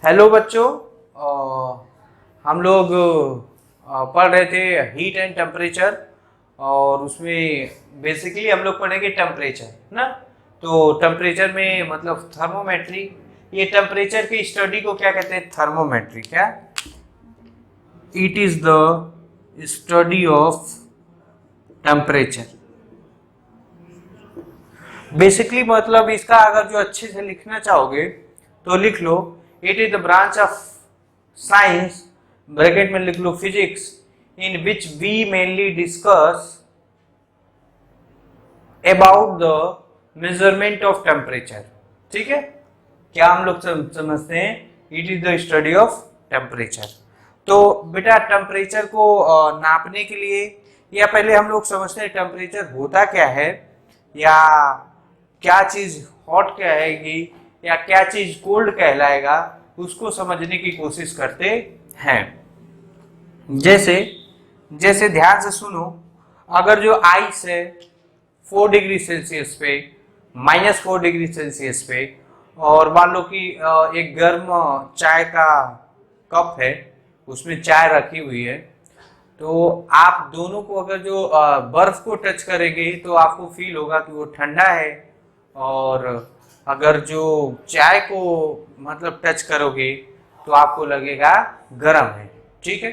Hello बच्चों। हम लोग पढ़ रहे थे हीट एंड टेम्परेचर और उसमें बेसिकली हम लोग पढ़ेंगे टेम्परेचर ना। तो टेम्परेचर में मतलब थर्मोमेट्री, ये टेम्परेचर की स्टडी को क्या कहते हैं? थर्मोमेट्री। क्या? It is the study of temperature. Basically मतलब इसका अगर जो अच्छे से लिखना चाहोगे तो लिख लो, it is the branch of science, bracket में लिख लो physics, in which we mainly discuss about the measurement of temperature. ठीक है, क्या हम लोग समझते हैं? It is the study of temperature. तो बेटा टेम्परेचर को नापने के लिए या पहले हम लोग समझते हैं टेम्परेचर होता क्या है, या क्या चीज हॉट कहलाएगी या क्या चीज कोल्ड कहलाएगा, उसको समझने की कोशिश करते हैं। जैसे जैसे ध्यान से सुनो, अगर जो आइस है 4 डिग्री सेल्सियस पे, -4 डिग्री सेल्सियस पे, और मान लो कि एक गर्म चाय का कप है, उसमें चाय रखी हुई है, तो आप दोनों को अगर जो बर्फ को टच करेंगे तो आपको फील होगा कि वो ठंडा है, और अगर जो चाय को मतलब टच करोगे तो आपको लगेगा गर्म है। ठीक है,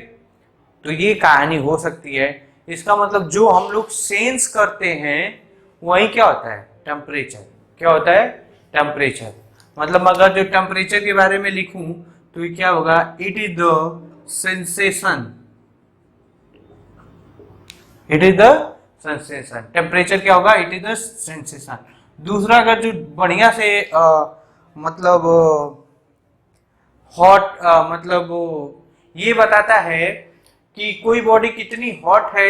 तो ये कहानी हो सकती है। इसका मतलब जो हम लोग सेंस करते हैं वही क्या होता है? टेम्परेचर। क्या होता है? टेम्परेचर। मतलब अगर जो टेम्परेचर के बारे में लिखूं तो ये क्या होगा? It is the sensation. It is the sensation. Temperature क्या होगा? It is the sensation. दूसरा अगर जो बढ़िया से मतलब हॉट मतलब ये बताता है कि कोई बॉडी कितनी हॉट है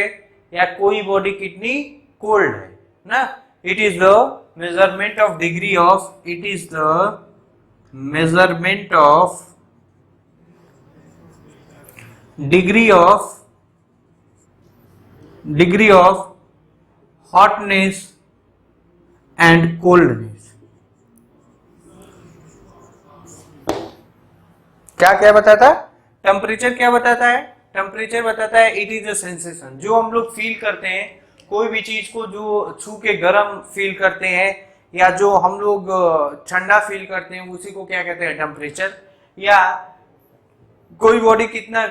या कोई बॉडी कितनी कोल्ड है ना। It is the measurement of degree of, it is the measurement of degree of degree of hotness and coldness. क्या क्या बताता है? टेम्परेचर क्या बताता है? टेम्परेचर बताता है इट इज अ सेंसेशन। जो हम लोग फील करते हैं कोई भी चीज को, जो छू के गर्म फील करते हैं या जो हम लोग ठंडा फील करते हैं, उसी को क्या कहते हैं? टेम्परेचर। या कोई बॉडी कितना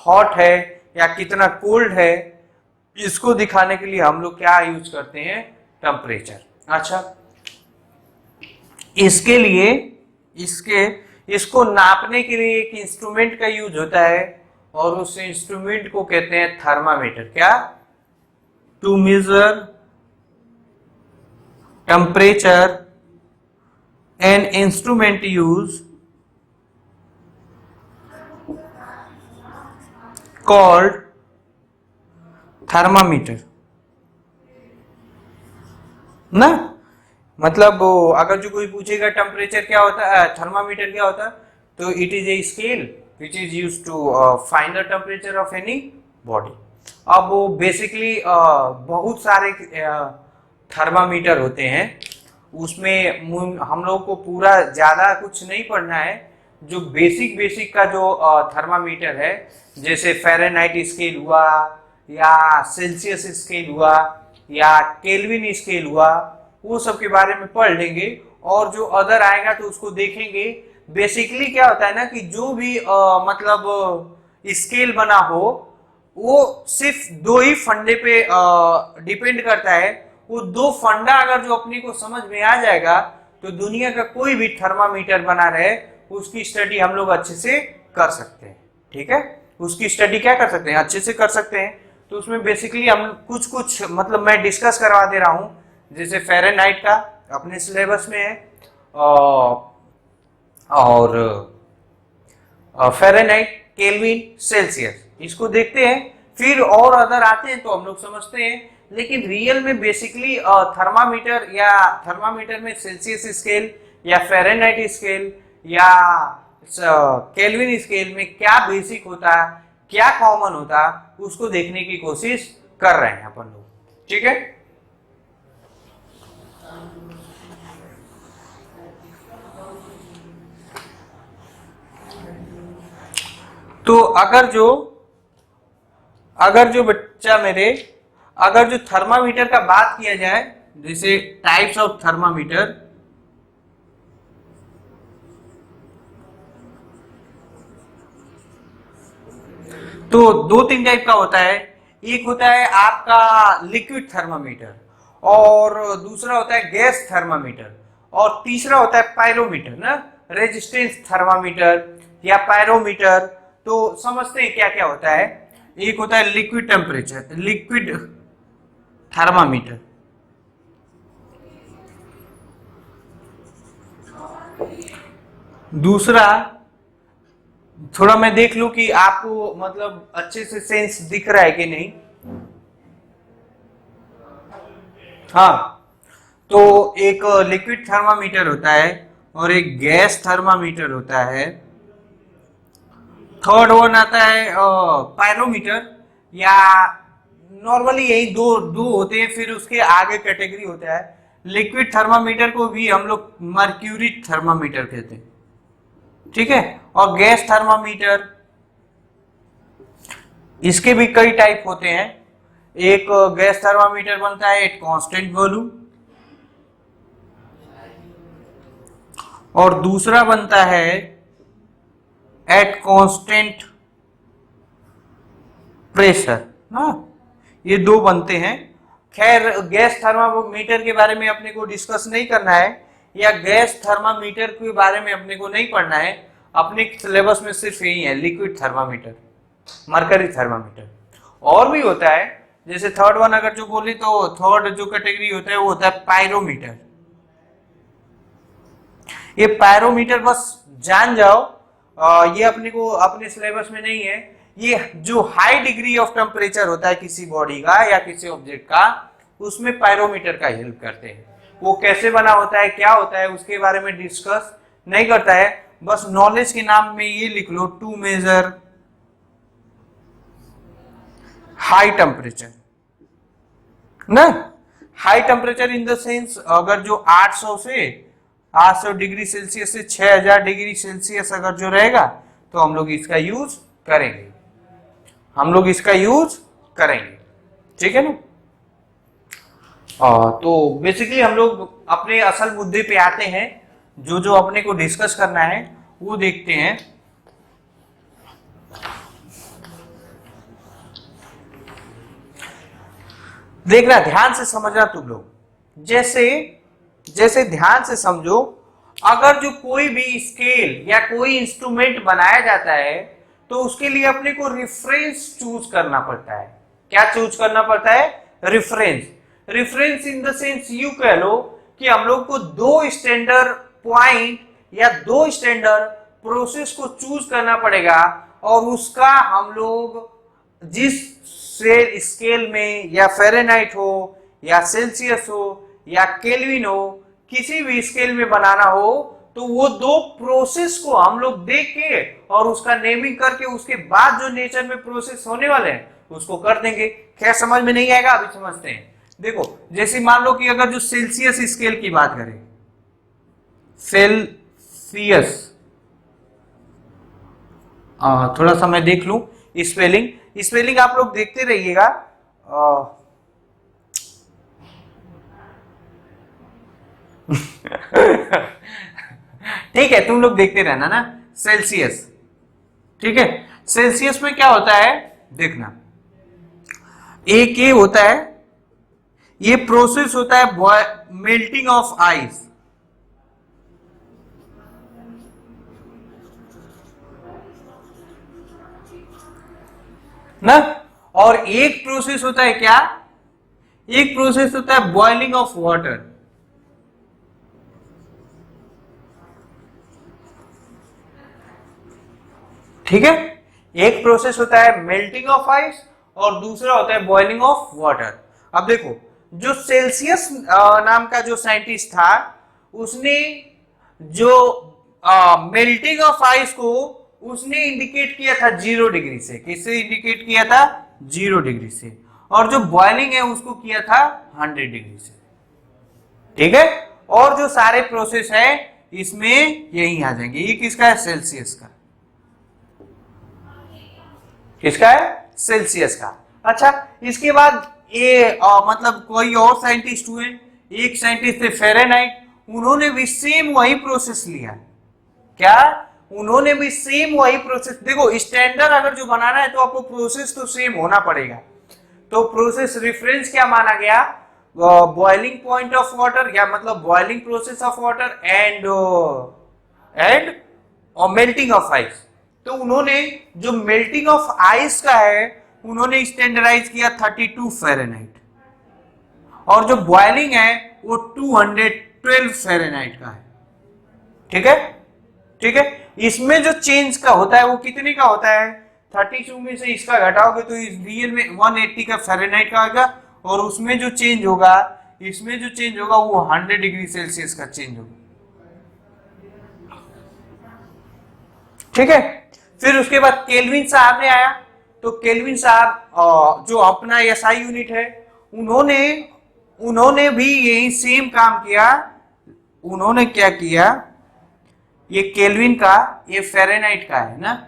हॉट है या कितना कोल्ड है, इसको दिखाने के लिए हम लोग क्या यूज करते हैं? टेम्परेचर। अच्छा, इसके लिए इसके इसको नापने के लिए एक इंस्ट्रूमेंट का यूज होता है और उस इंस्ट्रूमेंट को कहते हैं थर्मामीटर। क्या? To measure temperature, an instrument use called thermometer ना। मतलब अगर जो कोई पूछेगा टेम्परेचर क्या होता है, थर्मामीटर क्या होता है, तो it is a scale which is use to find the temperature of any body. अब वो बेसिकली बहुत सारे थर्मामीटर होते हैं, उसमें हम लोग को पूरा ज्यादा कुछ नहीं पढ़ना है। जो बेसिक बेसिक का जो थर्मामीटर है, जैसे फ़ारेनहाइट स्केल हुआ या सेल्सियस स्केल हुआ या केल्विन स्केल हुआ, वो सब के बारे में पढ़ लेंगे। और जो अदर आएगा तो उसको देखेंगे। बेसिकली क्या होता है ना कि जो भी मतलब स्केल बना हो, वो सिर्फ दो ही फंडे पे डिपेंड करता है। वो दो फंडा अगर जो अपने को समझ में आ जाएगा तो दुनिया का कोई भी थर्मामीटर बना रहे उसकी स्टडी हम लोग अच्छे से कर सकते हैं। ठीक है, उसकी स्टडी क्या कर सकते हैं? अच्छे से कर सकते हैं। तो उसमें बेसिकली हम कुछ कुछ मतलब मैं डिस्कस करवा दे रहा हूं। जैसे फ़ारेनहाइट का अपने सिलेबस में है, और फ़ारेनहाइट, केल्विन, सेल्सियस, इसको देखते हैं। फिर और अदर आते हैं तो हम लोग समझते हैं। लेकिन रियल में बेसिकली थर्मामीटर या थर्मामीटर में सेल्सियस स्केल या फ़ारेनहाइट स्केल या केल्विन स्केल में क्या बेसिक होता, क्या कॉमन होता, उसको देखने की कोशिश कर रहे हैं अपन लोग। ठीक है, तो अगर जो बच्चा मेरे, अगर जो थर्मामीटर का बात किया जाए, जैसे टाइप्स ऑफ थर्मामीटर, तो दो तीन टाइप का होता है। एक होता है आपका लिक्विड थर्मामीटर, और दूसरा होता है गैस थर्मामीटर, और तीसरा होता है पायरोमीटर ना, रेजिस्टेंस थर्मामीटर या पायरोमीटर। तो समझते हैं क्या क्या होता है। एक होता है लिक्विड टेम्परेचर, लिक्विड थर्मामीटर, दूसरा, थोड़ा मैं देख लूं कि आपको मतलब अच्छे से सेंस दिख रहा है कि नहीं। हाँ, तो एक लिक्विड थर्मामीटर होता है और एक गैस थर्मामीटर होता है। थर्ड वन आता है पायरोमीटर, या नॉर्मली यही दो दो होते हैं, फिर उसके आगे कैटेगरी होता है। लिक्विड थर्मामीटर को भी हम लोग मर्क्यूरी थर्मामीटर कहते हैं, ठीक है। और गैस थर्मामीटर, इसके भी कई टाइप होते हैं। एक गैस थर्मामीटर बनता है एट कांस्टेंट वॉल्यूम, और दूसरा बनता है एट कांस्टेंट प्रेशर। हाँ, ये दो बनते हैं। खैर, गैस थर्मामीटर के बारे में अपने को डिस्कस नहीं करना है, या गैस थर्मामीटर के बारे में अपने को नहीं पढ़ना है। अपने सिलेबस में सिर्फ यही है, लिक्विड थर्मामीटर, मरकरी थर्मामीटर। और भी होता है, जैसे थर्ड वन अगर जो बोली, तो थर्ड जो कैटेगरी होता है वो होता है पायरोमीटर। ये पायरोमीटर बस जान जाओ, ये अपने को अपने सिलेबस में नहीं है। ये जो हाई डिग्री ऑफ टेम्परेचर होता है किसी बॉडी का या किसी ऑब्जेक्ट का, उसमें पायरोमीटर का हेल्प करते हैं। वो कैसे बना होता है, क्या होता है, उसके बारे में डिस्कस नहीं करता है। बस नॉलेज के नाम में ये लिख लो, टू मेजर हाई टेम्परेचर ना। High temperature in the sense, अगर जो 800 डिग्री सेल्सियस से 6000 डिग्री सेल्सियस अगर जो रहेगा, तो हम लोग इसका यूज करेंगे, ठीक है ना। तो बेसिकली हम लोग अपने असल मुद्दे पे आते हैं। जो जो अपने को डिस्कस करना है वो देखते हैं। देखना, ध्यान से समझना तुम लोग। जैसे ध्यान से समझो, अगर जो कोई भी स्केल या कोई इंस्ट्रूमेंट बनाया जाता है, तो उसके लिए अपने को रेफरेंस चूज करना पड़ता है। क्या चूज करना पड़ता है? Reference in the sense you कह लो कि हम लोग को दो स्टैंडर्ड पॉइंट या दो स्टैंडर्ड प्रोसेस को चूज करना पड़ेगा, और उसका हम लोग जिस स्केल में, या फ़ारेनहाइट हो या सेल्सियस हो या केल्विन हो, किसी भी स्केल में बनाना हो, तो वो दो प्रोसेस को हम लोग देख के और उसका नेमिंग करके, उसके बाद जो नेचर में प्रोसेस होने वाले हैं उसको कर देंगे। क्या समझ में नहीं आएगा? अभी समझते हैं। देखो, जैसे मान लो कि अगर जो सेल्सियस स्केल की बात करें, सेल्सियस, थोड़ा सा मैं देख लूं स्पेलिंग आप लोग देखते रहिएगा। ठीक है, तुम लोग देखते रहना ना। सेल्सियस, ठीक है। सेल्सियस में क्या होता है देखना, एक ये होता है, ये प्रोसेस होता है मेल्टिंग ऑफ आइस, ना। और एक प्रोसेस होता है क्या, एक प्रोसेस होता है बॉइलिंग ऑफ वाटर। ठीक है, एक प्रोसेस होता है मेल्टिंग ऑफ आइस और दूसरा होता है बॉइलिंग ऑफ वाटर। अब देखो, जो सेल्सियस नाम का जो साइंटिस्ट था, उसने जो मेल्टिंग ऑफ आइस को उसने इंडिकेट किया था 0 डिग्री से। किससे इंडिकेट किया था? 0 डिग्री से। और जो बॉइलिंग है उसको किया था 100 डिग्री से। ठीक है, और जो सारे प्रोसेस है इसमें यही आ जाएंगे। ये किसका है? सेल्सियस का। किसका है? सेल्सियस का। अच्छा, इसके बाद ये मतलब कोई और साइंटिस्ट हुए, एक साइंटिस्ट थे फ़ारेनहाइट, उन्होंने भी सेम वही प्रोसेस लिया। क्या? उन्होंने भी सेम वही प्रोसेस। देखो, स्टैंडर्ड अगर जो बनाना है तो आपको प्रोसेस तो सेम होना पड़ेगा। तो प्रोसेस रेफरेंस क्या माना गया? बॉइलिंग पॉइंट ऑफ वाटर, या मतलब boiling process of water and melting of ice. तो उन्होंने जो मेल्टिंग ऑफ आइस का है उन्होंने स्टैंडर्डाइज किया 32 फ़ारेनहाइट, और जो बॉइलिंग है वो 212 फ़ारेनहाइट का है। ठीक है, ठीक है। इसमें जो चेंज का होता है वो कितने का होता है? 32 में से इसका घटाओगे तो इस रियल में 180 का फ़ारेनहाइट का आएगा, और उसमें जो चेंज होगा, इसमें जो चेंज होगा वो 100 डिग्री सेल्सियस का चेंज होगा। ठीक है। फिर उसके बाद केल्विन साहब ने आया, तो केल्विन साहब जो अपना एसआई यूनिट है, उन्होंने भी यही सेम काम किया। उन्होंने क्या किया? ये केल्विन का, ये फ़ारेनहाइट का है ना,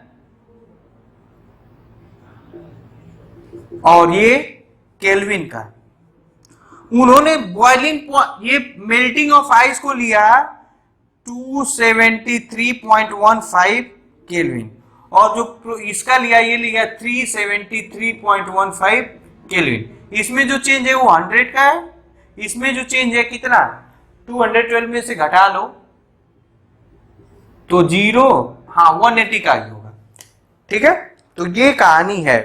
और ये केल्विन का। उन्होंने बॉइलिंग, ये मेल्टिंग ऑफ आइस को लिया 273.15 केल्विन, और जो इसका लिया, ये लिया 373.15 केल्विन। इसमें जो चेंज है वो 100 का है, इसमें जो चेंज है कितना? 212 में से घटा लो तो 0, हाँ 180 का ही होगा। ठीक है। तो ये कहानी है।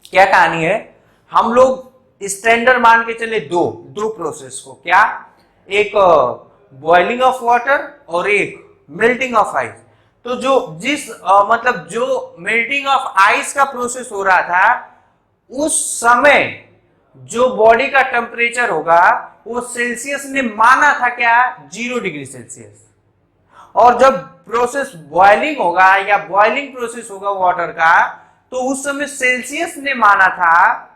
क्या कहानी है? हम लोग स्टैंडर्ड मान के चले दो प्रोसेस को। क्या? एक बॉइलिंग ऑफ वाटर और एक मेल्टिंग ऑफ आइस। तो मतलब जो मेल्टिंग ऑफ आइस का प्रोसेस हो रहा था, उस समय जो बॉडी का टेम्परेचर होगा वो सेल्सियस ने माना था क्या? 0 डिग्री सेल्सियस। और जब प्रोसेस बॉइलिंग होगा या बॉइलिंग प्रोसेस होगा वाटर का, तो उस समय सेल्सियस ने माना था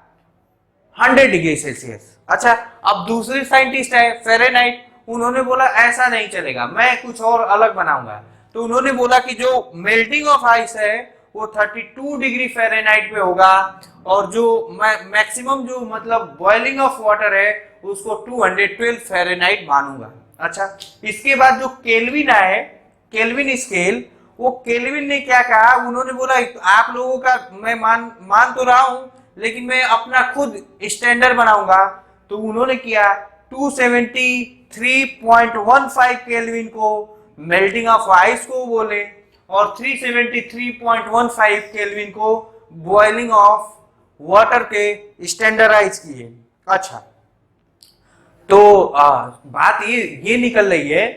100 डिग्री सेल्सियस। अच्छा, अब दूसरे साइंटिस्ट है फ़ारेनहाइट, उन्होंने बोला ऐसा नहीं चलेगा, मैं कुछ और अलग बनाऊंगा। तो उन्होंने बोला कि जो मेल्टिंग ऑफ आइस है वो 32 डिग्री फ़ारेनहाइट पे होगा, और जो मैक्सिमम जो मतलब बॉइलिंग ऑफ वाटर है उसको 212 फ़ारेनहाइट मानूंगा। अच्छा, इसके बाद जो केल्विन आए, केल्विन स्केल, वो केल्विन ने क्या कहा? उन्होंने बोला आप लोगों का मैं मान तो रहा हूं, लेकिन मैं अपना खुद स्टैंडर्ड बनाऊंगा। तो उन्होंने किया 273.15 केल्विन को मेल्टिंग ऑफ आइस को बोले, और 373.15 केल्विन को बॉइलिंग ऑफ वाटर के स्टैंडर्डाइज किए। अच्छा, तो बात ये निकल रही है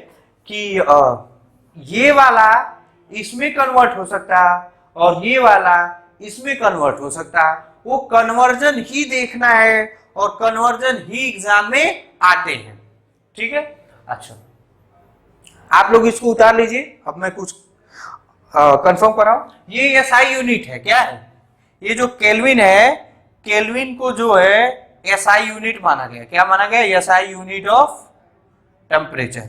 कि ये वाला इसमें कन्वर्ट हो सकता और ये वाला इसमें कन्वर्ट हो सकता। वो कन्वर्जन ही देखना है, और कन्वर्जन ही एग्जाम में आते हैं। ठीक है। अच्छा, आप लोग इसको उतार लीजिए, अब मैं कुछ कंफर्म कर रहा हूं। ये एसआई यूनिट है। क्या है? ये जो केल्विन है, केल्विन को जो है एसआई यूनिट माना गया। क्या माना गया? SI unit of temperature.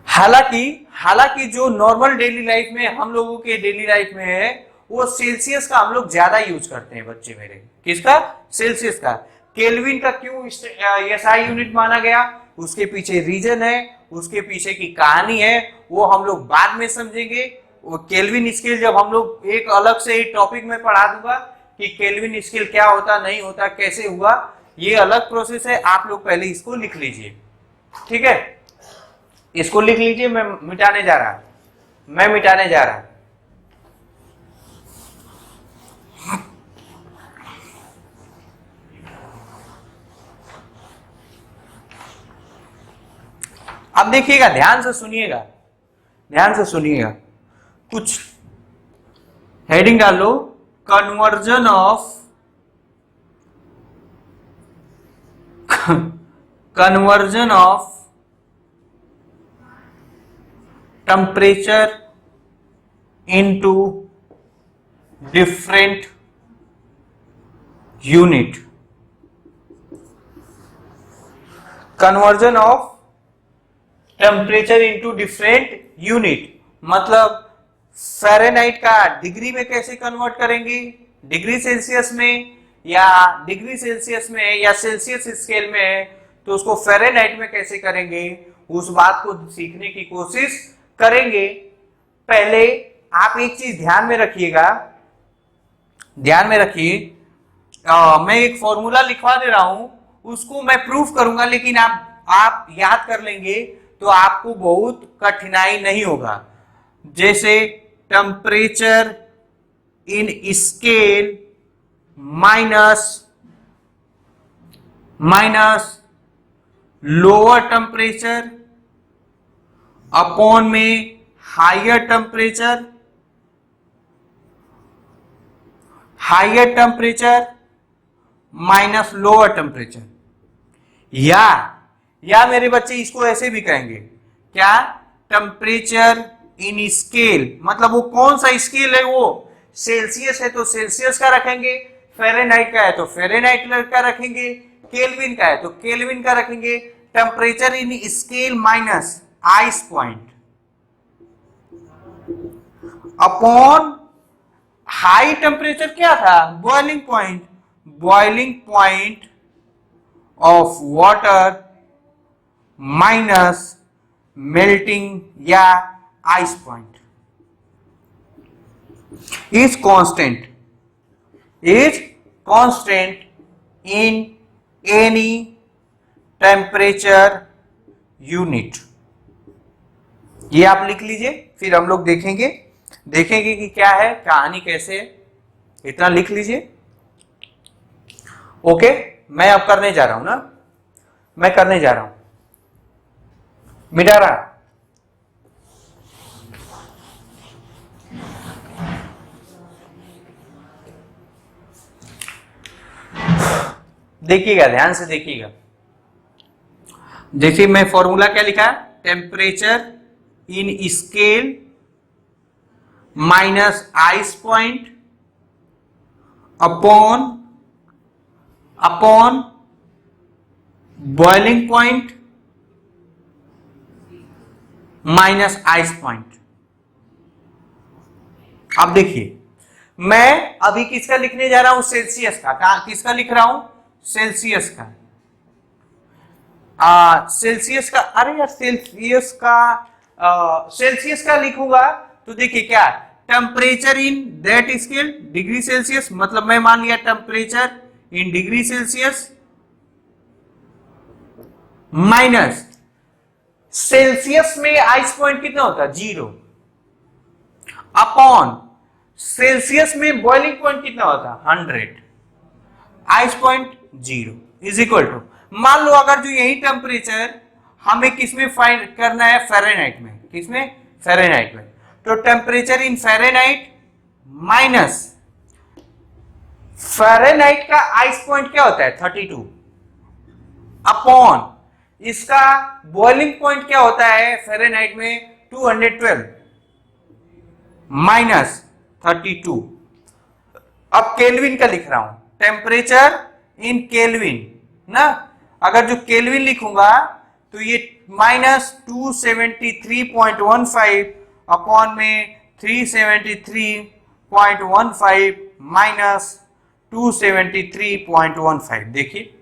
हालांकि जो नॉर्मल डेली लाइफ में, हम लोगों के डेली लाइफ में है, वो सेल्सियस का हम लोग ज्यादा यूज करते हैं बच्चे मेरे। किसका? सेल्सियस का। केल्विन का क्यों एसआई यूनिट माना गया? उसके पीछे रीजन है, उसके पीछे की कहानी है, वो हम लोग बाद में समझेंगे। वो केल्विन स्केल जब हम लोग एक अलग से एक टॉपिक में पढ़ा दूंगा कि केल्विन स्केल क्या होता, नहीं होता, कैसे हुआ, ये अलग प्रोसेस है। आप लोग पहले इसको लिख लीजिए। ठीक है, इसको लिख लीजिए। मैं मिटाने जा रहा। अब देखिएगा, ध्यान से सुनिएगा। कुछ हेडिंग डाल लो, conversion of temperature into different unit. Conversion of temperature into different unit मतलब फ़ारेनहाइट का डिग्री में कैसे कन्वर्ट करेंगे, डिग्री सेल्सियस में या डिग्री सेल्सियस में या सेल्सियस स्केल में है तो उसको फ़ारेनहाइट में कैसे करेंगे, उस बात को सीखने की कोशिश करेंगे। पहले आप एक चीज ध्यान में रखिएगा, ध्यान में रखिए, मैं एक फॉर्मूला लिखवा दे रहा हूं, उसको मैं प्रूफ करूंगा, लेकिन आप याद कर लेंगे तो आपको बहुत कठिनाई नहीं होगा। जैसे temperature in scale minus lower temperature upon में higher temperature minus lower temperature, या मेरे बच्चे इसको ऐसे भी कहेंगे, क्या, टेम्परेचर इन स्केल, मतलब वो कौन सा स्केल है, वो सेल्सियस है तो सेल्सियस का रखेंगे, फ़ारेनहाइट का है तो फ़ारेनहाइट का रखेंगे, केल्विन का है तो केल्विन का रखेंगे। Temperature in scale minus ice point upon high temperature क्या था, boiling point of water minus melting या ice point is constant in any temperature unit. ये आप लिख लीजिए, फिर हम लोग देखेंगे कि क्या है, कहानी कैसे है, इतना लिख लीजिए। ओके, मैं अब करने जा रहा हूं ना, मैं करने जा रहा हूं, मिटा रहा, देखिएगा, ध्यान से देखिएगा। देखिए मैं फॉर्मूला क्या लिखा, temperature in scale minus ice point upon boiling point minus ice point. अब देखिए मैं अभी किसका लिखने जा रहा हूं, सेल्सियस का। किसका लिख रहा हूं, सेल्सियस का। सेल्सियस का, अरे यार सेल्सियस का लिखूंगा तो देखिए क्या, temperature in that scale degree Celsius, मतलब मैं मान लिया temperature in degree Celsius minus Celsius में आइस पॉइंट कितना होता है, 0, अपॉन सेल्सियस में बॉइलिंग पॉइंट कितना होता है, 100, ice point 0 is equal to, मान लो अगर जो यही टेम्परेचर हमें किसमें फाइंड करना है, फ़ारेनहाइट में, किसमें, फ़ारेनहाइट में, तो temperature in Fahrenheit minus Fahrenheit का आइस पॉइंट क्या होता है, 32, अपॉन इसका बॉइलिंग पॉइंट क्या होता है फ़ारेनहाइट में, 212 माइनस 32। अब केल्विन का लिख रहा हूं, टेम्परेचर इन केल्विन ना, अगर जो केल्विन लिखूंगा तो ये माइनस 273.15 अपॉन में 373.15 माइनस 273.15। देखिए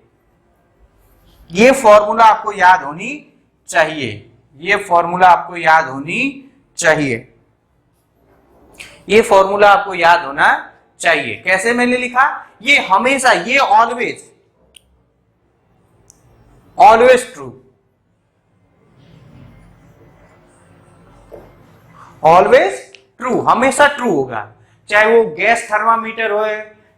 ये फॉर्मूला आपको याद होनी चाहिए, ये फॉर्मूला आपको याद होनी चाहिए, ये फॉर्मूला आपको याद होना चाहिए। कैसे मैंने लिखा, ये हमेशा, ये ऑलवेज ट्रू, ऑलवेज ट्रू, हमेशा ट्रू होगा, चाहे वो गैस थर्मामीटर हो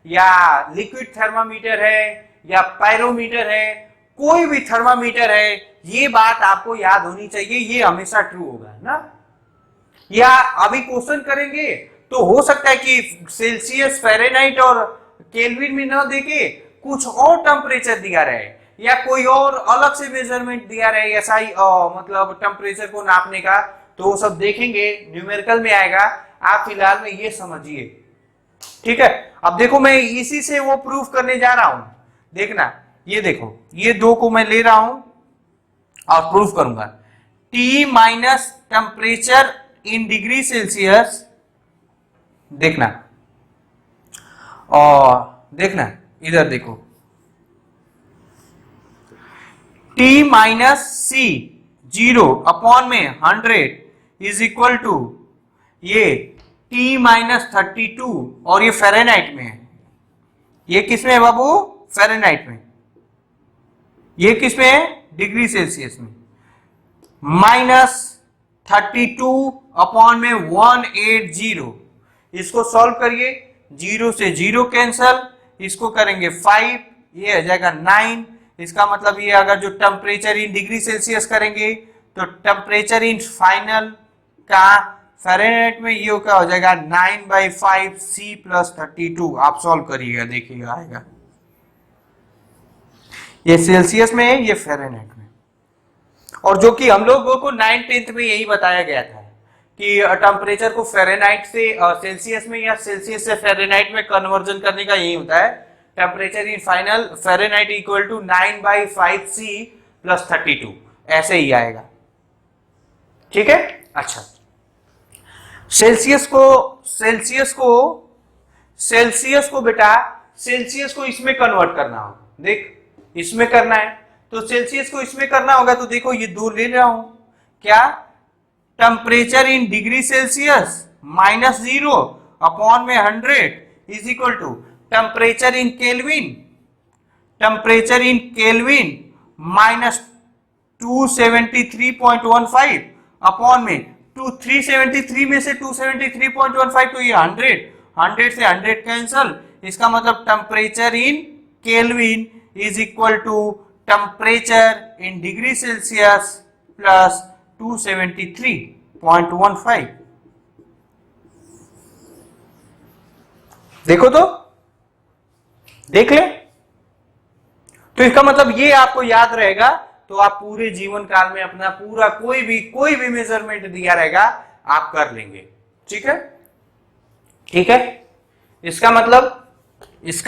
या लिक्विड थर्मामीटर है या पायरोमीटर है, कोई भी थर्मामीटर है, ये बात आपको याद होनी चाहिए, ये हमेशा ट्रू होगा ना। या अभी क्वेश्चन करेंगे तो हो सकता है कि सेल्सियस, फ़ारेनहाइट और केल्विन में ना देके कुछ और टेम्परेचर दिया रहे या कोई और अलग से मेजरमेंट दिया रहे, ऐसा ही मतलब टेम्परेचर को नापने का, तो वो सब देखेंगे, न्यूमेरिकल में आएगा। आप फिलहाल में ये समझिए, ठीक है। अब देखो मैं इसी से वो प्रूफ करने जा रहा हूं, देखना, ये देखो, ये दो को मैं ले रहा हूं और प्रूफ करूंगा। T minus temperature in degree Celsius देखना, और देखना इधर देखो, T माइनस सी 0 अपॉन में 100 इज इक्वल टू ये T माइनस 32, और ये फ़ारेनहाइट में है। ये किसमें है बाबू? फ़ारेनहाइट में। ये किसमें है? डिग्री सेल्सियस में। माइनस 32 अपॉन में 180, इसको सॉल्व करिए, 0 से 0 कैंसल, इसको करेंगे 5, ये आ जाएगा 9। इसका मतलब ये अगर जो टेम्परेचर इन डिग्री सेल्सियस करेंगे तो टेम्परेचर इन फाइनल का फ़ारेनहाइट में ये क्या हो जाएगा 9/5 C प्लस 32। आप सॉल्व करिएगा, देखिएगा आएगा। ये सेल्सियस में है, ये फ़ारेनहाइट में। और जो कि हम लोगों को 9th में यही बताया गया था कि टेम्परेचर को फ़ारेनहाइट से सेल्सियस में या सेल्सियस से फ़ारेनहाइट में कन्वर्जन करने का यही होता है। Temperature in final Fahrenheit equal to 9/5 C plus 32, ऐसे ही आएगा। ठीक है, अच्छा। सेल्सियस को बेटा, सेल्सियस को इसमें कन्वर्ट करना हो, देख इसमें करना है तो सेल्सियस को इसमें करना होगा, तो देखो ये दूर ले रहा हूं, क्या temperature in degree Celsius minus 0 upon में 100 is equal to temperature in kelvin minus 273.15 upon में 373 में से 273.15, तो ये 100 से 100 कैंसल। इसका मतलब temperature in kelvin is equal to temperature in degree Celsius plus 273.15। देखो तो, देख ले, तो इसका मतलब ये आपको याद रहेगा, तो आप पूरे जीवन काल में अपना पूरा कोई भी मेजरमेंट दिया रहेगा आप कर लेंगे। ठीक है, ठीक है। इसका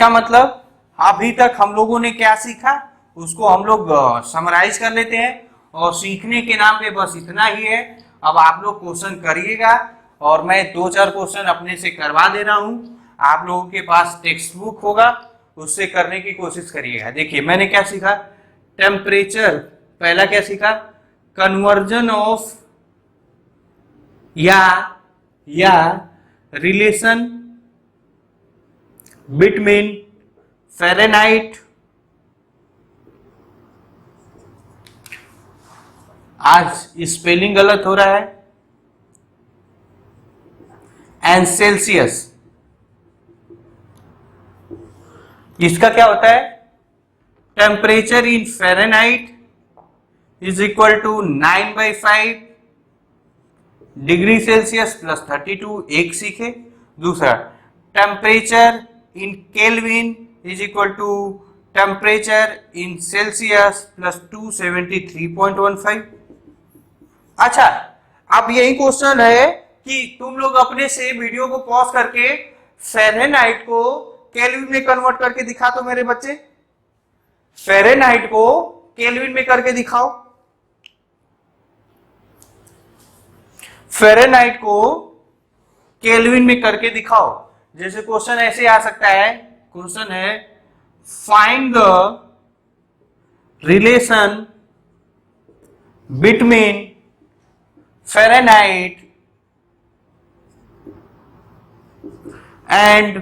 मतलब अभी तक हम लोगों ने क्या सीखा उसको हम लोग समराइज कर लेते हैं, और सीखने के नाम पे बस इतना ही है। अब आप लोग क्वेश्चन करिएगा, और मैं 2-4 क्वेश्चन अपने से करवा दे रहा हूं। आप लोगों के पास टेक्स्ट बुक होगा, उससे करने की कोशिश करिएगा। देखिए मैंने क्या सीखा, टेम्परेचर, पहला क्या सीखा, कन्वर्जन ऑफ या रिलेशन बिटवीन फ़ारेनहाइट, आज स्पेलिंग गलत हो रहा है, एंड सेल्सियस। इसका क्या होता है, temperature in Fahrenheit is equal to 9/5 degree Celsius plus 32, एक सीखे। दूसरा, temperature in kelvin is equal to temperature in Celsius plus 273.15। अच्छा, अब यही क्वेश्चन है कि तुम लोग अपने से वीडियो को पॉज करके फ़ारेनहाइट को केल्विन में कन्वर्ट करके दिखा दो मेरे बच्चे। फ़ारेनहाइट को केल्विन में करके दिखाओ, फ़ारेनहाइट को केल्विन में करके दिखाओ। जैसे क्वेश्चन ऐसे आ सकता है, क्वेश्चन है find the relation between Fahrenheit and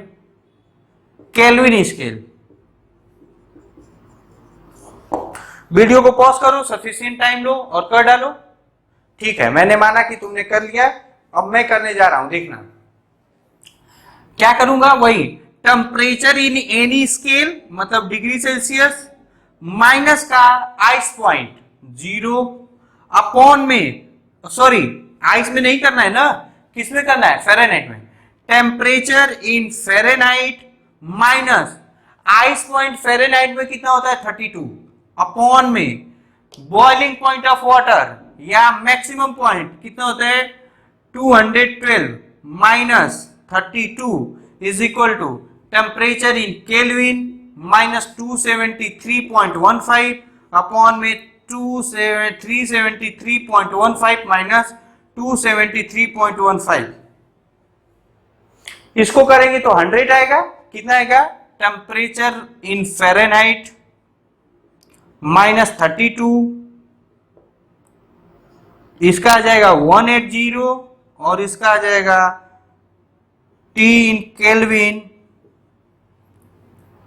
kelvin scale. Video को पॉज करो, सफिशिएंट टाइम लो और कर डालो। ठीक है, मैंने माना कि तुमने कर लिया, अब मैं करने जा रहा हूं, देखना क्या करूंगा। वही टेम्परेचर इन एनी स्केल, मतलब डिग्री सेल्सियस, माइनस का आइस पॉइंट 0 अपॉन में, सॉरी आइस में नहीं करना है ना, किस में करना है, फ़ारेनहाइट में। Temperature in Fahrenheit minus ice point Fahrenheit में कितना होता है 32 अपॉन में बॉइलिंग पॉइंट ऑफ वाटर या मैक्सिमम पॉइंट कितना होता है 212 minus 32 is equal to temperature in kelvin minus 273.15 upon में 373.15 माइनस 273.15। इसको करेंगे तो 100 आएगा। कितना आएगा? टेम्परेचर इन फ़ारेनहाइट -32, इसका आ जाएगा 180 और इसका आ जाएगा T इन केल्विन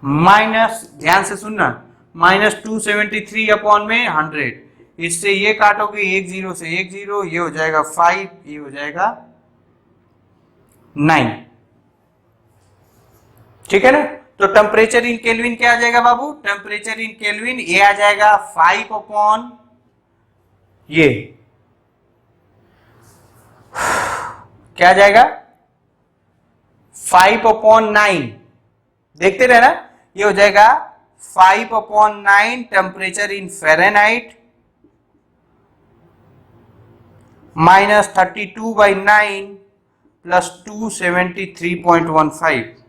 माइनस, ध्यान से सुनना, -273 अपॉन में 100। इससे ये काटोगे 1 0 से 1 0, ये हो जाएगा 5, ये हो जाएगा 9। ठीक है ना? तो टेम्परेचर इन केल्विन क्या आ जाएगा बाबू? टेम्परेचर इन केल्विन ये आ जाएगा 5 अपॉन ये क्या आ जाएगा? 5 अपॉन 9, देखते रहना, ये हो जाएगा 5 upon 9 temperature in Fahrenheit -32/9 plus 273.15।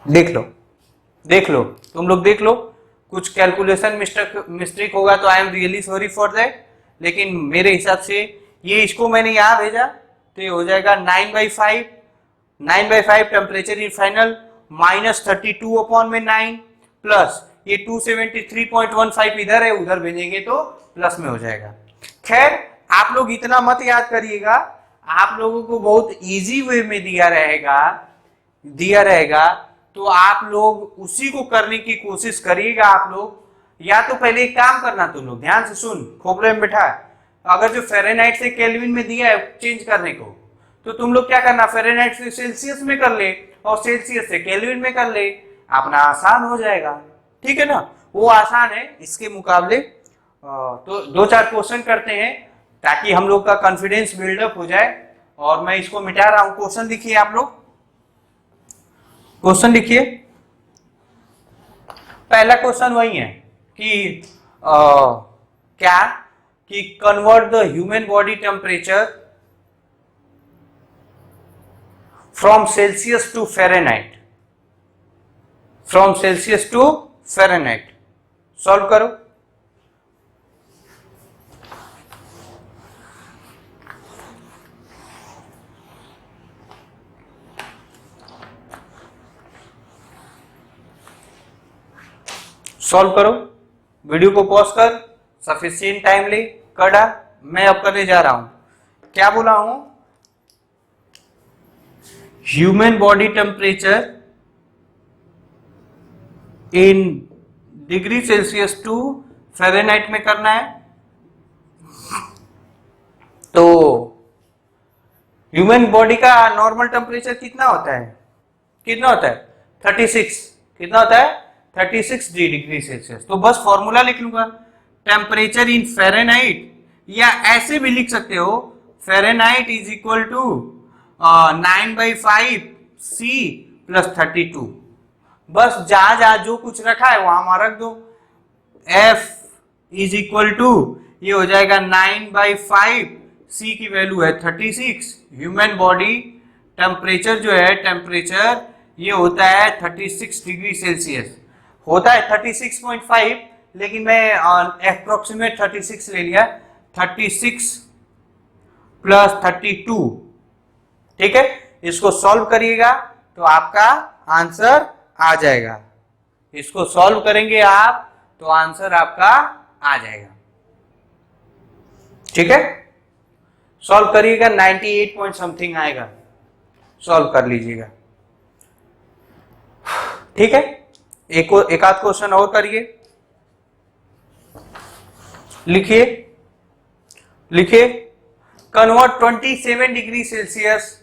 देख लो, देख लो, तुम लोग देख लो, कुछ कैलकुलेशन मिस्टेक होगा तो I am really sorry for that, लेकिन मेरे हिसाब से ये इसको मैंने यहां भेजा तो ये हो जाएगा 9/5 टेम्परेचर इन फाइनल -32 अपॉन में 9 प्लस ये 273.15 इधर है, उधर भेजेंगे तो प्लस में हो जाएगा। खैर आप लोग इतना मत याद करिएगा, आप लोगों को बहुत इजी वे में दिया रहेगा तो आप लोग उसी को करने की कोशिश करिएगा। आप लोग या तो पहले एक काम करना, तुम लोग ध्यान से सुन, खोपड़े में बैठा, अगर जो फ़ारेनहाइट से केल्विन में दिया है चेंज करने को, तो तुम लोग क्या करना, फ़ारेनहाइट से सेल्सियस में कर ले और सेल्सियस से केल्विन में कर ले, अपना आसान हो जाएगा। ठीक है ना? वो आसान है इसके मुकाबले। तो 2-4 क्वेश्चन करते हैं ताकि हम लोग का कॉन्फिडेंस बिल्डअप हो जाए, और मैं इसको मिटा रहा हूं। क्वेश्चन लिखिए आप लोग, क्वेश्चन लिखिए। पहला क्वेश्चन वही है कि क्या कि convert the human body temperature from Celsius to Fahrenheit, from Celsius to Fahrenheit. Solve करो। सॉल्व करो, वीडियो को पॉज कर सफिशिएंट टाइम ले कर डाल। मैं अब करने जा रहा हूं, क्या बोला हूं? Human body temperature in degree Celsius to Fahrenheit में करना है। तो ह्यूमन बॉडी का नॉर्मल टेम्परेचर कितना होता है? कितना होता है? 36। कितना होता है? 36 डिग्री सेल्सियस। तो बस फॉर्मूला लिख लूंगा, टेम्परेचर इन फ़ारेनहाइट, या ऐसे भी लिख सकते हो, Fahrenheit is equal to 9/5 C plus 32। बस जहां जहां जो कुछ रखा है वहां वहां रख दो। F इज इक्वल टू, ये हो जाएगा 9/5, C की वैल्यू है 36। ह्यूमन बॉडी टेम्परेचर जो है, टेम्परेचर ये होता है 36 डिग्री सेल्सियस, होता है 36.5, लेकिन मैं अप्रोक्सीमेट 36 ले लिया, 36 प्लस 32। ठीक है, इसको सॉल्व करिएगा तो आपका आंसर आ जाएगा। इसको सॉल्व करेंगे आप तो आंसर आपका आ जाएगा। ठीक है, सॉल्व करिएगा, 98 पॉइंट समथिंग आएगा, सॉल्व कर लीजिएगा। ठीक है, एक आध क्वेश्चन और करिए। लिखिए, लिखिए, convert 27 degree Celsius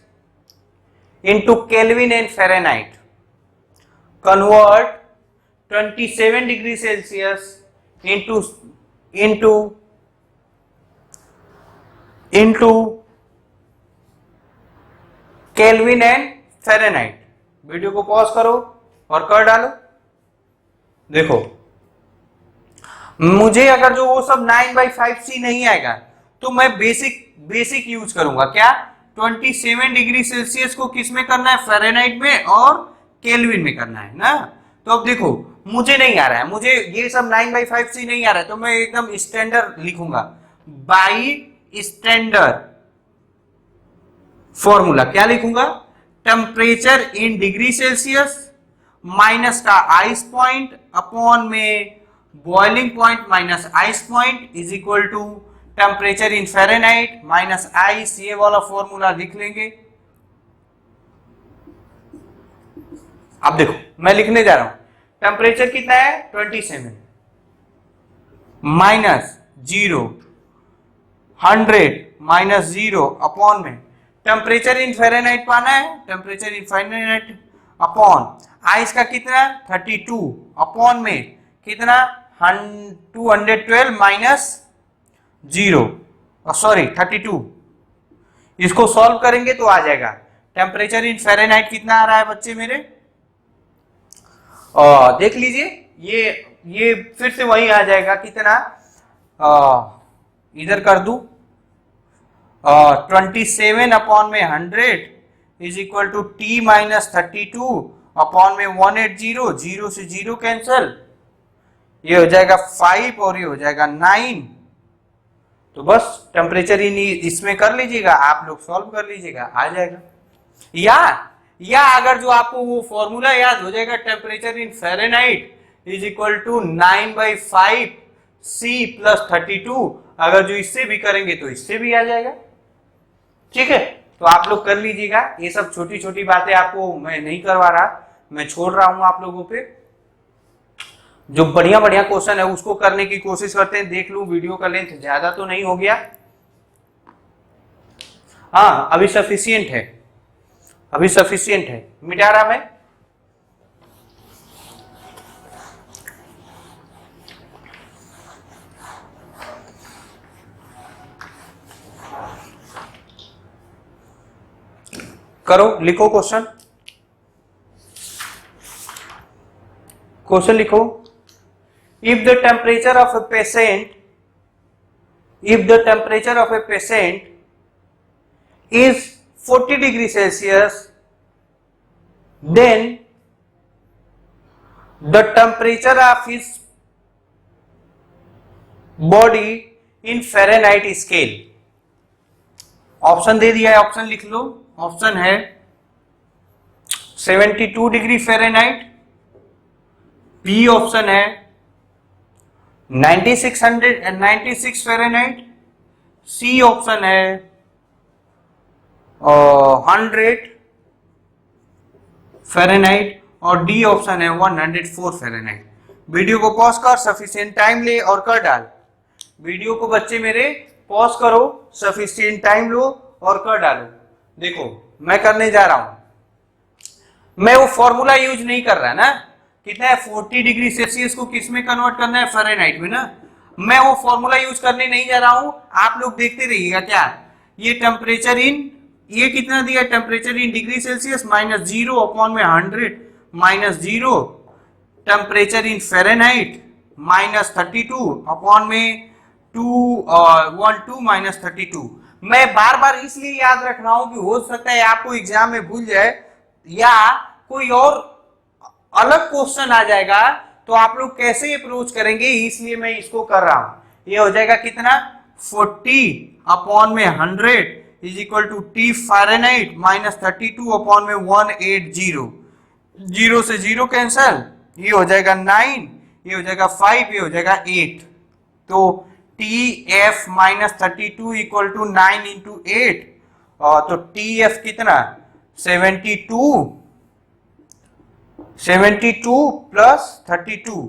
into Kelvin and Fahrenheit. Convert 27 degree Celsius into Kelvin and Fahrenheit. Video को पॉज करो और कर डालो। देखो, मुझे अगर जो वो सब 9/5C नहीं आएगा तो मैं बेसिक यूज करूंगा। क्या? 27 डिग्री सेल्सियस को किस में करना है? फ़ारेनहाइट में और केल्विन में करना है ना। तो अब देखो, मुझे नहीं आ रहा है, मुझे ये सब 9/5C नहीं आ रहा है, तो मैं एकदम स्टैंडर्ड लिखूंगा, बाई स्टैंडर्ड। फॉर्मूला क्या लिखूंगा, temperature in degree Celsius minus का आइस पॉइंट अपॉन में boiling point minus ice point is equal to temperature in Fahrenheit minus ice, ये वाला फॉर्मूला लिख लेंगे। अब देखो मैं लिखने जा रहा हूं, टेम्परेचर कितना है 27 माइनस 0 100 माइनस 0 अपॉन में टेम्परेचर इन फ़ारेनहाइट पाना है, temperature in Fahrenheit upon ice का कितना 32 अपॉन में कितना 212 माइनस 0 सॉरी 32, इसको सॉल्व करेंगे तो आ जाएगा टेम्परेचर इन फ़ारेनहाइट कितना आ रहा है बच्चे मेरे, देख लीजिए ये फिर से वही आ जाएगा कितना, इधर कर दू 27 अपॉन में 100 is equal to T minus 32 upon में 180, 0 से 0 कैंसल, ये हो जाएगा 5 और ये हो जाएगा 9। तो बस टेम्परेचर इन इसमें कर लीजिएगा, आप लोग सॉल्व कर लीजिएगा, आ जाएगा। या अगर जो आपको वो फॉर्मूला याद हो जाएगा, temperature in Fahrenheit is equal to 9/5 C plus 32, अगर जो इससे भी करेंगे तो इससे भी आ जाएगा। ठीक है, तो आप लोग कर लीजिएगा, ये सब छोटी छोटी बातें आपको मैं नहीं करवा रहा, मैं छोड़ रहा हूं आप लोगों पे। जो बढ़िया बढ़िया क्वेश्चन है उसको करने की कोशिश करते हैं। देख लूं वीडियो का लेंथ ज्यादा तो नहीं हो गया, हाँ अभी सफिशियंट है, अभी सफिशियंट है, मिटा रहा मैं। करो, लिखो क्वेश्चन, क्वेश्चन लिखो। If the temperature of a patient is 40 degrees Celsius, then the temperature of his body in Fahrenheit scale। Option दे दिया है, ऑप्शन लिख लो। ऑप्शन है 72 डिग्री फ़ारेनहाइट, बी ऑप्शन है 96 फ़ारेनहाइट, सी ऑप्शन है 100 फ़ारेनहाइट और D option है 104 Fahrenheit. Video को पॉज कर सफिशिएंट टाइम ले और कर डाल। वीडियो को बच्चे मेरे पॉज करो, सफिशिएंट टाइम लो और कर डालो। देखो मैं करने जा रहा हूं, मैं वो फॉर्मूला यूज नहीं कर रहा ना, कितना है 40 डिग्री सेल्सियस को किस में कन्वर्ट करना है, फ़ारेनहाइट में ना। मैं वो फॉर्मूला यूज करने नहीं जा रहा हूं, आप लोग देखते रहिएगा। क्या ये टेम्परेचर इन, ये कितना दिया temperature in degree Celsius minus 0 upon में 100 minus 0, temperature in Fahrenheit minus 32 upon में 12 माइनस 32। मैं बार बार इसलिए याद रख रहा हूं कि हो सकता है आपको एग्जाम में भूल जाए या कोई और अलग क्वेश्चन आ जाएगा, तो आप लोग कैसे अप्रोच करेंगे, इसलिए मैं इसको कर रहा हूं। ये हो जाएगा कितना 40 अपॉन में 100 is equal to T Fahrenheit minus 32 upon में 180, 0 से 0 कैंसल, ये हो जाएगा 9, ये हो जाएगा 5, ये हो जाएगा 8। तो T F minus 32 equal to 9 into 8, तो टी एफ कितना 72 प्लस 32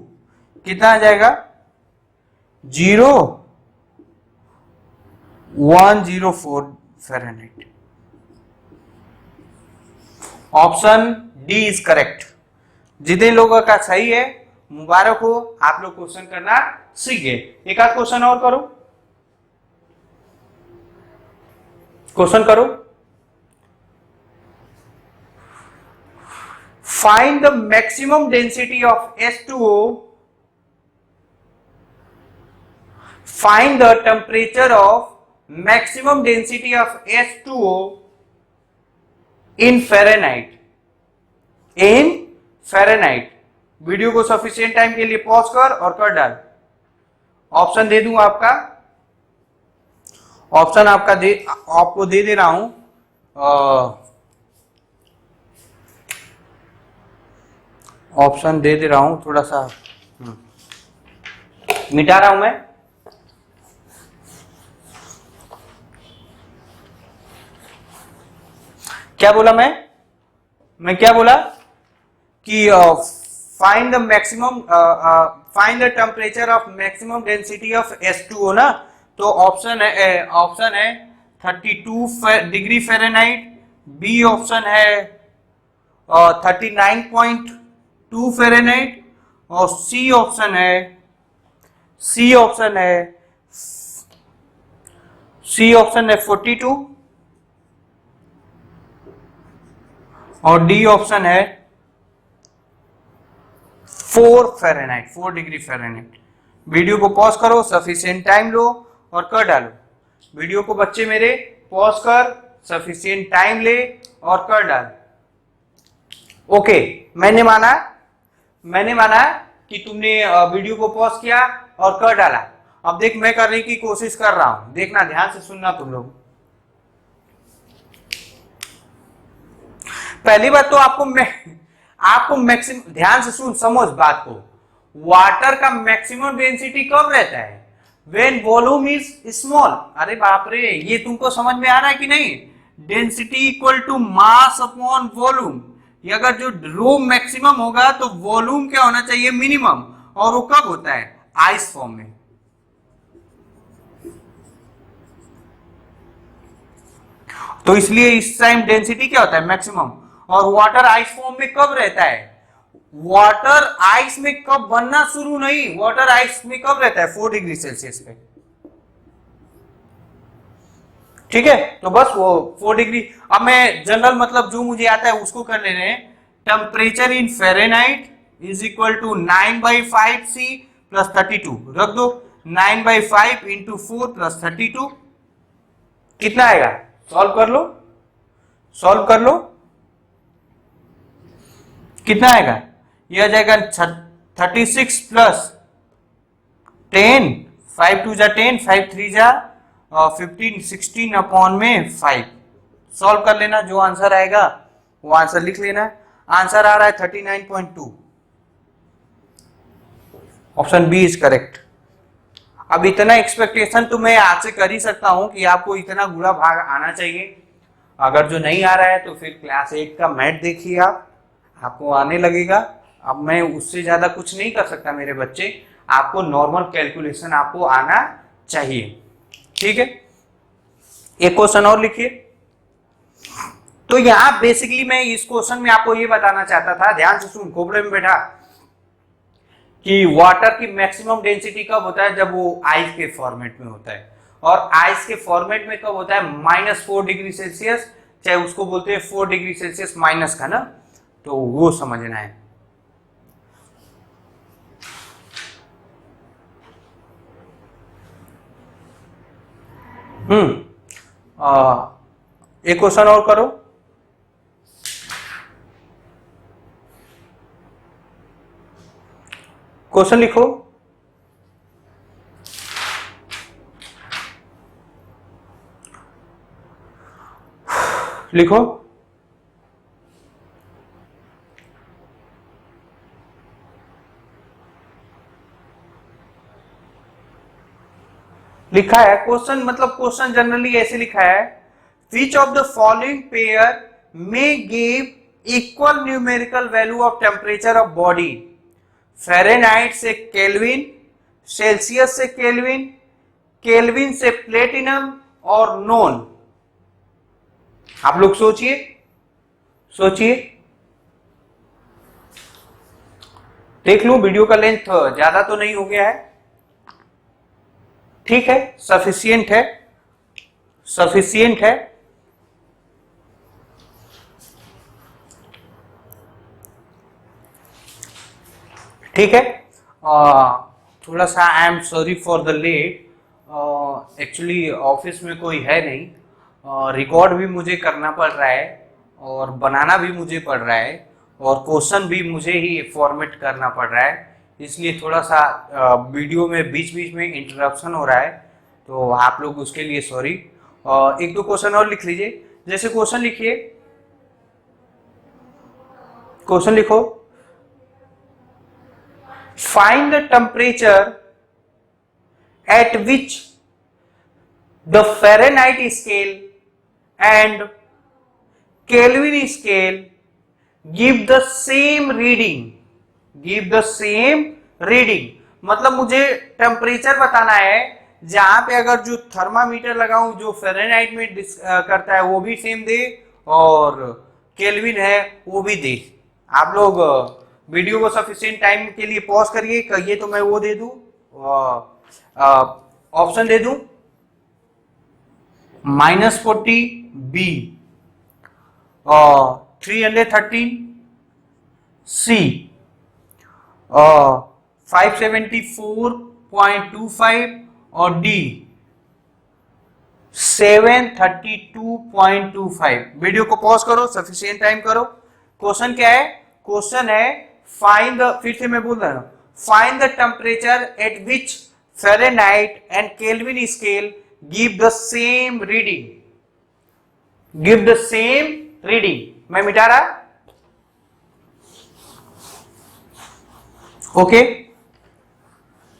कितना आ जाएगा 104 Fahrenheit. Option D is correct. जितने लोगों का सही है मुबारक हो, आप लोग क्वेश्चन करना सीख गए। एक आध क्वेश्चन और करो, क्वेश्चन करो। Find the maximum density of H2O. Find the temperature of maximum density of H2O in Fahrenheit. In Fahrenheit. Video को सफिशिएंट टाइम के लिए पॉज कर और कर डाल। ऑप्शन दे दूं आपका, ऑप्शन आपको दे रहा हूं। ऑप्शन दे रहा हूं थोड़ा सा, मिटा रहा हूं मैं। क्या बोला मैं क्या बोला कि find the maximum, find the temperature of maximum density of H2O ना, तो ऑप्शन है 32 डिग्री फ़ारेनहाइट, बी ऑप्शन है 39.2 फ़ारेनहाइट, और सी ऑप्शन है 42, और डी ऑप्शन है 4 डिग्री फ़ारेनहाइट। वीडियो को पॉज करो, सफिशिएंट टाइम लो और कर डालो। वीडियो को बच्चे मेरे पॉज कर, सफिशिएंट टाइम ले और कर डाल। ओके, मैंने माना कि तुमने वीडियो को पॉज किया और कर डाला। अब देख, मैं करने की कोशिश कर रहा हूं, देखना, ध्यान से सुनना तुम लोग। पहली बात तो आपको मैक्सिमम, ध्यान से सुन, समझ बात को। वाटर का मैक्सिमम डेंसिटी कब रहता है? When volume is small. अरे बाप रे, ये तुमको समझ में आ रहा है कि नहीं? Density equal to mass upon volume. ये अगर जो रो मैक्सिमम होगा तो वॉल्यूम क्या होना चाहिए? मिनिमम। और वो कब होता है? आइस फॉर्म में। तो इसलिए इस टाइम डेंसिटी क्या होता है? मैक्सिमम। और वाटर आइस फॉर्म में कब रहता है? वाटर आइस में कब बनना शुरू नहीं, वाटर आइस में कब रहता है? 4 डिग्री सेल्सियस पे। ठीक है, तो बस वो 4 डिग्री। अब मैं जनरल मतलब जो मुझे आता है उसको कर ले रहे हैं। Temperature in Fahrenheit is equal to 9/5 C plus 32। रख दो, 9/5 इंटू 4 प्लस 32 कितना आएगा? सॉल्व कर लो, कितना आएगा? यह आ जाएगा 36 प्लस 10, 5 2 जा 10, 5 3 जा 15, 16 अपॉन में 5। सॉल्व कर लेना, जो आंसर आएगा वो आंसर लिख लेना। आंसर आ रहा है 39.2। Option B is correct. अब इतना एक्सपेक्टेशन तो मैं आपसे कर ही सकता हूं कि आपको इतना गुणा भाग आना चाहिए। अगर जो नहीं आ रहा है तो फिर क्लास 8 का मैथ देखिए, आपको आने लगेगा। अब मैं उससे ज्यादा कुछ नहीं कर सकता मेरे बच्चे, आपको नॉर्मल कैलकुलेशन आपको आना चाहिए। ठीक है, एक क्वेश्चन और लिखिए। तो यहां बेसिकली मैं इस क्वेश्चन में आपको ये बताना चाहता था, ध्यान से सुन, खोपड़े में बैठा, कि वाटर की मैक्सिमम डेंसिटी कब होता है? जब वो आइस के फॉर्मेट में होता है। और आइस के फॉर्मेट में कब होता है? -4 डिग्री सेल्सियस, चाहे उसको बोलते हैं 4 डिग्री सेल्सियस माइनस का ना, तो वो समझना है। एक क्वेश्चन और करो। क्वेश्चन लिखो। लिखो। लिखा है क्वेश्चन, मतलब क्वेश्चन जनरली ऐसे लिखा है, which of the following pair में give equal numerical value of temperature of body? Fahrenheit से केल्विन, सेल्सियस से केल्विन, केल्विन से प्लेटिनम और नॉन। आप लोग सोचिए, देख लो वीडियो का लेंथ ज्यादा तो नहीं हो गया है, ठीक है, सफिशिएंट है। ठीक है, थोड़ा सा I am sorry for the late. Actually office में कोई है नहीं, रिकॉर्ड भी मुझे करना पड़ रहा है और बनाना भी मुझे पड़ रहा है और क्वेश्चन भी मुझे ही फॉर्मेट करना पड़ रहा है, इसलिए थोड़ा सा वीडियो में बीच बीच में इंटरप्शन हो रहा है, तो आप लोग उसके लिए सॉरी। एक दो क्वेश्चन और लिख लीजिए। जैसे क्वेश्चन लिखिए, क्वेश्चन लिखो, find the temperature at which the Fahrenheit scale and Kelvin scale give the same reading, give the same reading। मतलब मुझे टेम्परेचर बताना है जहां पे अगर जो थर्मामीटर लगाऊं जो फ़ारेनहाइट में करता है वो भी सेम दे और केल्विन है वो भी दे। आप लोग वीडियो को सफिशिएंट टाइम के लिए पॉज करिए, कहिए तो मैं वो दे दूं, ऑप्शन दे दूं, -40 बी, 313 सी, 574.25 और डी 732.25। वीडियो को पॉज करो, सफिशिएंट टाइम करो। क्वेश्चन क्या है? क्वेश्चन है फाइंड द, फिर से मैं बोल रहा हूं, find the temperature at which Fahrenheit and Kelvin scale give the same reading, give the same reading। मैं मिटा रहा, ओके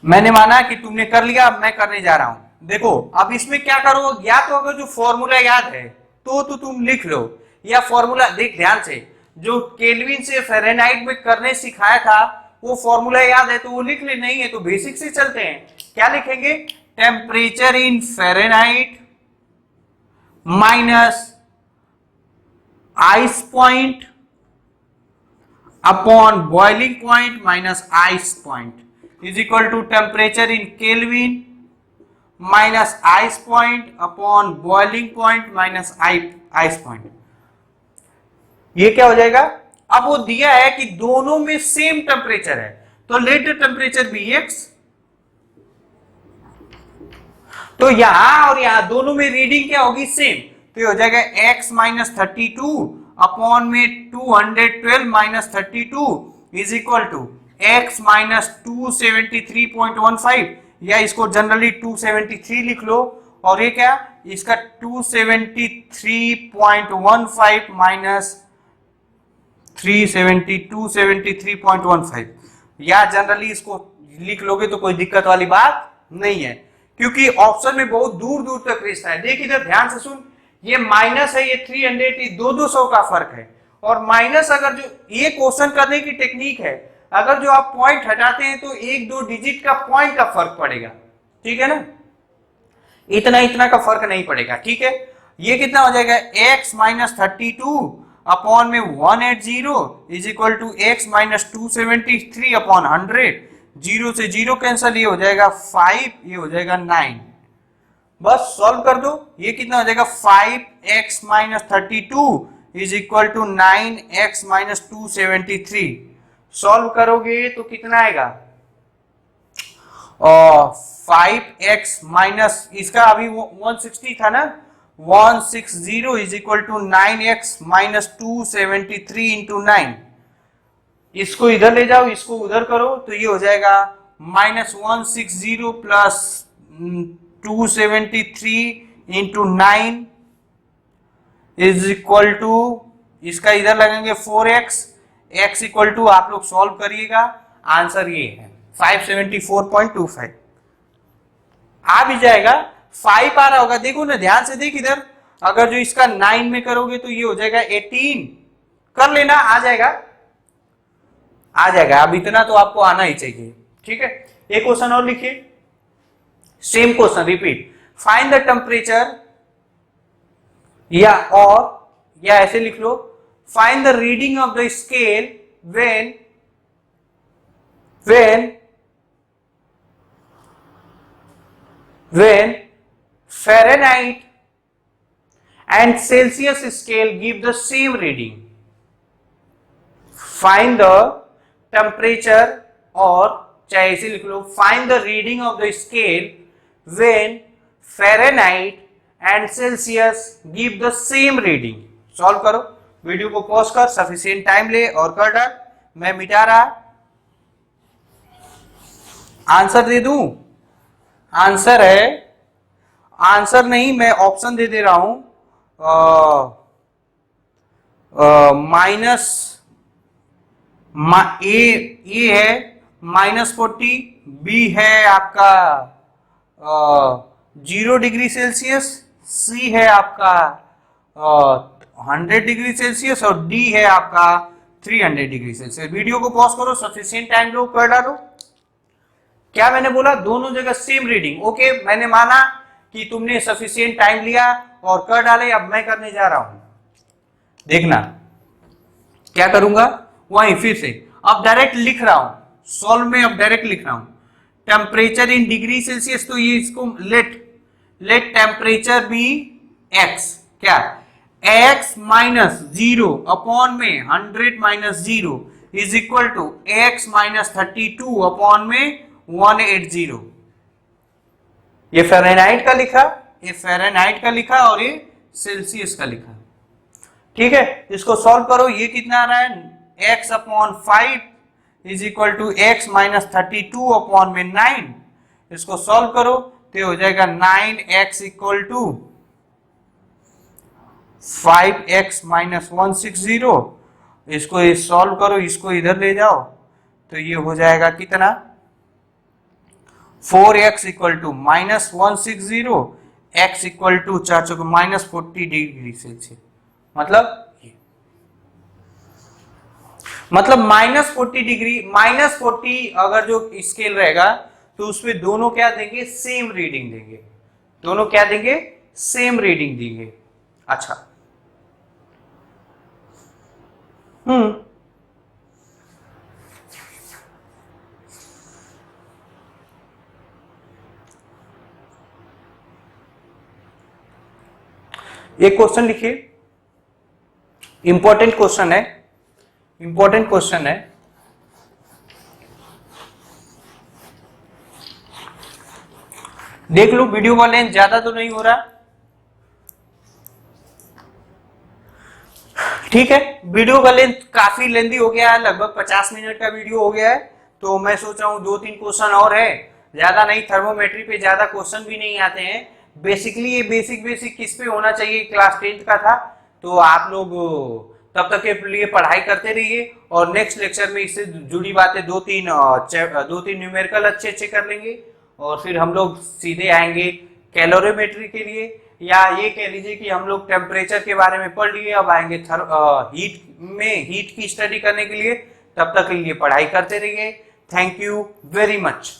मैंने माना कि तुमने कर लिया, अब मैं करने जा रहा हूं। देखो अब इसमें क्या करो, या तो अगर जो फॉर्मूला याद है तो तुम लिख लो, या फॉर्मूला देख ध्यान से, जो केल्विन से फ़ारेनहाइट में करने सिखाया था वो फॉर्मूला याद है तो वो लिख ले, नहीं है तो बेसिक से चलते हैं। क्या लिखेंगे? Temperature in Fahrenheit minus ice point upon boiling point minus ice point is equal to temperature in kelvin minus ice point upon boiling point minus ice point. ये क्या हो जाएगा? अब वो दिया है कि दोनों में सेम टेम्परेचर है तो let the temperature be x, तो यहां और यहां दोनों में रीडिंग क्या होगी? सेम, तो ये हो जाएगा x माइनस 32 अपॉन में 212 minus 32 is equal to x minus 273.15, या इसको जनरली 273 लिख लो, और ये क्या? इसका 273.15 माइनस 273.15, या जनरली इसको लिख लोगे तो कोई दिक्कत वाली बात नहीं है, क्योंकि ऑप्शन में बहुत दूर दूर तक रिश्ता है। देख इधर ध्यान से सुन, ये माइनस है, ये 300, ये 200 का फर्क है, और माइनस अगर जो ये क्वेश्चन करने की टेक्निक है, अगर जो आप पॉइंट हटाते हैं तो 1-2 डिजिट का पॉइंट का फर्क पड़ेगा, ठीक है ना, इतना इतना का फर्क नहीं पड़ेगा, ठीक है। ये कितना हो जाएगा? x माइनस 32 अपॉन में 180 is equal to x minus 273 upon 100, 0 से 0 कैंसल, ये हो जाएगा 5, ये हो जाएगा 9। बस सॉल्व कर दो, ये कितना हो जाएगा? 5x minus 32 is equal to 9x minus 273। Solve करोगे तो कितना आएगा? 5x माइनस, इसका अभी 160 था ना, 160 is equal to 9x minus 273 into 9। इसको इधर ले जाओ, इसको उधर करो, तो ये हो जाएगा minus 160 plus 273 into 9 is equal to, इसका इधर लगेंगे 4x, x इक्वल टू, आप लोग सॉल्व करिएगा, आंसर ये है 574.25। आ भी जाएगा, 5 आ रहा होगा, देखो ना ध्यान से देख इधर, अगर जो इसका 9 में करोगे तो ये हो जाएगा 18, कर लेना, आ जाएगा, आ जाएगा। अब इतना तो आपको आना ही चाहिए, ठीक है। एक क्वेश्चन और लिखिए, same question repeat, find the temperature, या ऐसे लिख लो, find the reading of the scale when Fahrenheit and Celsius scale give the same reading। Find the temperature, और चाहे ऐसे लिख लो, find the reading of the scale when Fahrenheit and Celsius give the same reading। Solve करो, video को pause कर, sufficient time ले और कर डाल। मैं मिटा रहा, आंसर दे दूं? आंसर है, आंसर नहीं, मैं ऑप्शन दे रहा हूं, माइनस ए है -40, बी है आपका 0 डिग्री सेल्सियस, सी है आपका 100 डिग्री सेल्सियस और डी है आपका 300 डिग्री सेल्सियस। वीडियो को पॉज करो, सफिशिएंट टाइम लो, कर डालो। क्या मैंने बोला? दोनों जगह सेम रीडिंग। ओके, मैंने माना कि तुमने सफिशिएंट टाइम लिया और कर डाले। अब मैं करने जा रहा हूं, देखना क्या करूंगा। वहीं फिर से अब डायरेक्ट लिख रहा हूं, सॉल्व में अब डायरेक्ट लिख रहा हूं। टेम्परेचर इन डिग्री सेल्सियस, तो ये इसको लेट टेम्परेचर बी एक्स, क्या x माइनस 0 अपॉन में 100 minus 0 is equal to x minus 32 upon में 180। ये फ़ारेनहाइट का लिखा, ये फ़ारेनहाइट का लिखा और ये सेल्सियस का लिखा। ठीक है, इसको सॉल्व करो। ये कितना आ रहा है? x upon 5 is equal to x minus 32 upon में 9। इसको सॉल्व करो तो हो जाएगा 9x equal to 5x minus 160। इसको ये सॉल्व करो, इसको इधर ले जाओ तो ये हो जाएगा कितना? 4x equal to minus 160, x equal to minus 40 degree Celsius. मतलब -40 अगर जो स्केल रहेगा तो उसमें दोनों क्या देंगे? सेम रीडिंग देंगे। दोनों क्या देंगे? सेम रीडिंग देंगे। अच्छा, एक क्वेश्चन लिखिए, इंपॉर्टेंट क्वेश्चन है, इंपॉर्टेंट क्वेश्चन है। देख लो, वीडियो का लेंथ ज्यादा तो नहीं हो रहा। ठीक है, वीडियो का लेंथ काफी लेंथी हो गया है, लगभग 50 मिनट का वीडियो हो गया है। तो मैं सोच रहा हूँ 2-3 क्वेश्चन और है, ज्यादा नहीं। थर्मोमेट्री पे ज्यादा क्वेश्चन भी नहीं आते हैं। बेसिकली ये बेसिक किस पे होना चाहिए? क्लास 10th का था। तो आप लोग तब तक के लिए पढ़ाई करते रहिए और नेक्स्ट लेक्चर में इससे जुड़ी बातें 2-3 न्यूमेरिकल अच्छे कर लेंगे और फिर हम लोग सीधे आएंगे कैलोरीमेट्री के लिए, या ये कह लीजिए कि हम लोग टेम्परेचर के बारे में पढ़ लिए, अब आएंगे हीट की स्टडी करने के लिए। तब तक के लिए पढ़ाई करते रहिए। Thank you very much.